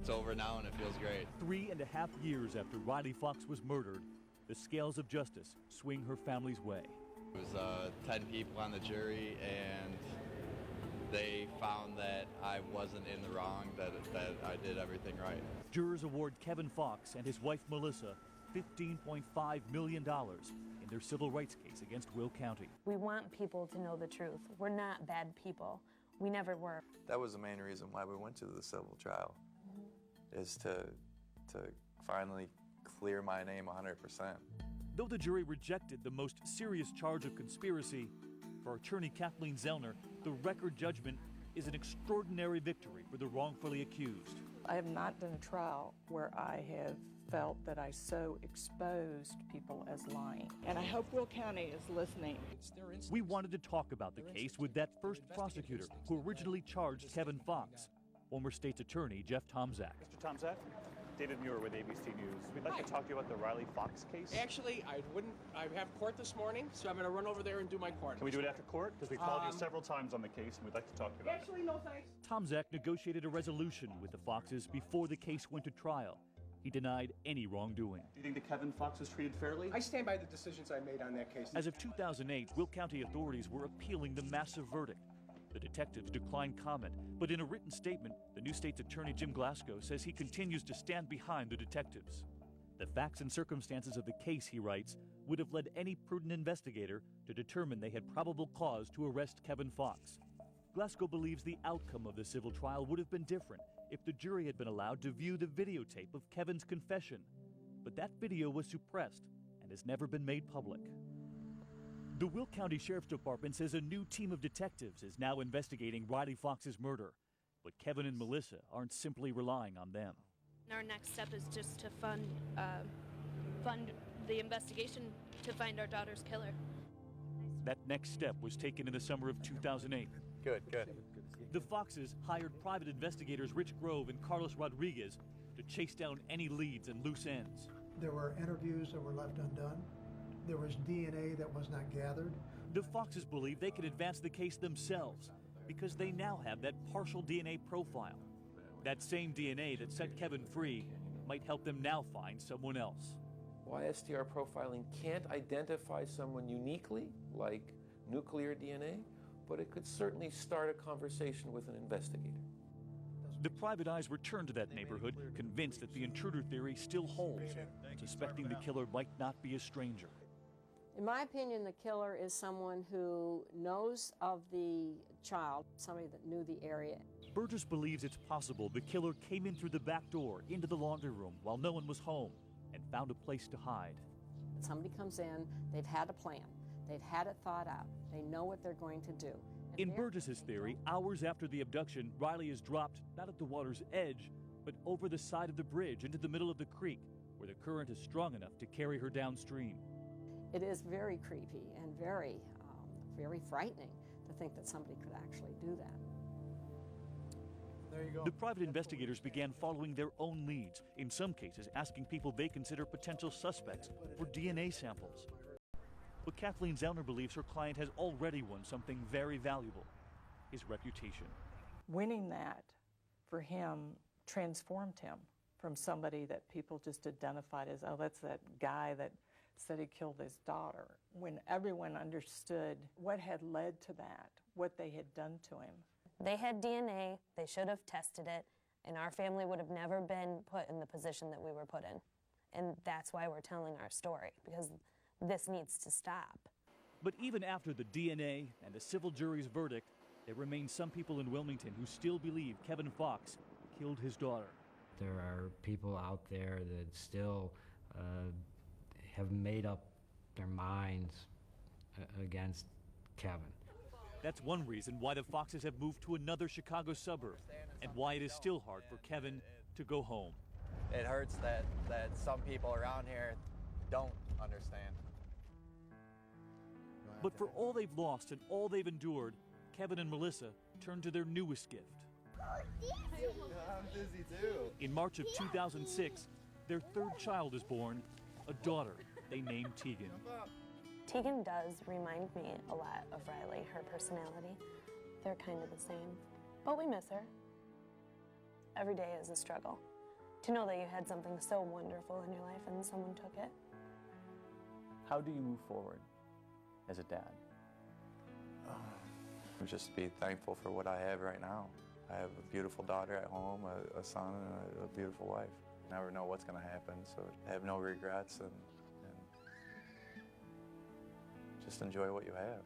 it's over now and it feels great. 3.5 years after Riley Fox was murdered, the scales of justice swing her family's way. It was 10 people on the jury, and they found that I wasn't in the wrong, that I did everything right. Jurors award Kevin Fox and his wife Melissa $15.5 million in their civil rights case against Will County. We want people to know the truth. We're not bad people. We never were. That was the main reason why we went to the civil trial, is to finally clear my name 100%. Though the jury rejected the most serious charge of conspiracy, for attorney Kathleen Zellner, the record judgment is an extraordinary victory for the wrongfully accused. I have not done a trial where I have felt that I so exposed people as lying. And I hope Will County is listening. We wanted to talk about the case with that first prosecutor who originally charged Kevin Fox, former state's attorney Jeff Tomczak. Mr. Tomczak, David Muir with ABC News. We'd like to talk to you about the Riley Fox case. Actually, I have court this morning, so I'm going to run over there and do my court. Can we do it after court? Because we called you several times on the case, and we'd like to talk to you about it. Actually, no thanks. Tomczak negotiated a resolution with the Foxes before the case went to trial. He denied any wrongdoing. Do you think that Kevin Fox was treated fairly? I stand by the decisions I made on that case. As of 2008, Will County authorities were appealing the massive verdict. The detectives declined comment, but in a written statement, the new state's attorney Jim Glasgow says he continues to stand behind the detectives. The facts and circumstances of the case, he writes, would have led any prudent investigator to determine they had probable cause to arrest Kevin Fox. Glasgow believes the outcome of the civil trial would have been different if the jury had been allowed to view the videotape of Kevin's confession. But that video was suppressed and has never been made public. The Will County Sheriff's Department says a new team of detectives is now investigating Riley Fox's murder. But Kevin and Melissa aren't simply relying on them. Our next step is just to fund the investigation to find our daughter's killer. That next step was taken in the summer of 2008. Good. The Foxes hired private investigators Rich Grove and Carlos Rodriguez to chase down any leads and loose ends. There were interviews that were left undone. There was DNA that was not gathered. The Foxes believe they can advance the case themselves because they now have that partial DNA profile. That same DNA that set Kevin free might help them now find someone else. YSTR profiling can't identify someone uniquely, like nuclear DNA, but it could certainly start a conversation with an investigator. The private eyes returned to that neighborhood, convinced that the intruder theory still holds, suspecting the killer might not be a stranger. In my opinion, the killer is someone who knows of the child, somebody that knew the area. Burgess believes it's possible the killer came in through the back door into the laundry room while no one was home and found a place to hide. Somebody comes in, they've had a plan, they've had it thought out, they know what they're going to do. In Burgess's theory, hours after the abduction, Riley is dropped not at the water's edge, but over the side of the bridge into the middle of the creek, where the current is strong enough to carry her downstream. It is very creepy and very frightening to think that somebody could actually do that. There you go. The private investigators began following their own leads, in some cases asking people they consider potential suspects for DNA samples. But Kathleen Zellner believes her client has already won something very valuable, his reputation. Winning that for him transformed him from somebody that people just identified as, oh, that's that guy that said he killed his daughter. When everyone understood what had led to that, what they had done to him. They had DNA, they should have tested it, and our family would have never been put in the position that we were put in. And that's why we're telling our story, because this needs to stop. But even after the DNA and the civil jury's verdict, there remain some people in Wilmington who still believe Kevin Fox killed his daughter. There are people out there that still have made up their minds against Kevin. That's one reason why the Foxes have moved to another Chicago suburb and why it is still hard for Kevin to go home. It hurts that some people around here don't understand. But for all they've lost and all they've endured, Kevin and Melissa turned to their newest gift. I'm dizzy too. In March of 2006, their third child is born, a daughter they named Tegan. Tegan does remind me a lot of Riley, her personality. They're kind of the same, but we miss her. Every day is a struggle. to know that you had something so wonderful in your life and someone took it. How do you move forward as a dad? Just be thankful for what I have right now. I have a beautiful daughter at home, a son, and a beautiful wife. You never know what's going to happen, so I have no regrets and just enjoy what you have.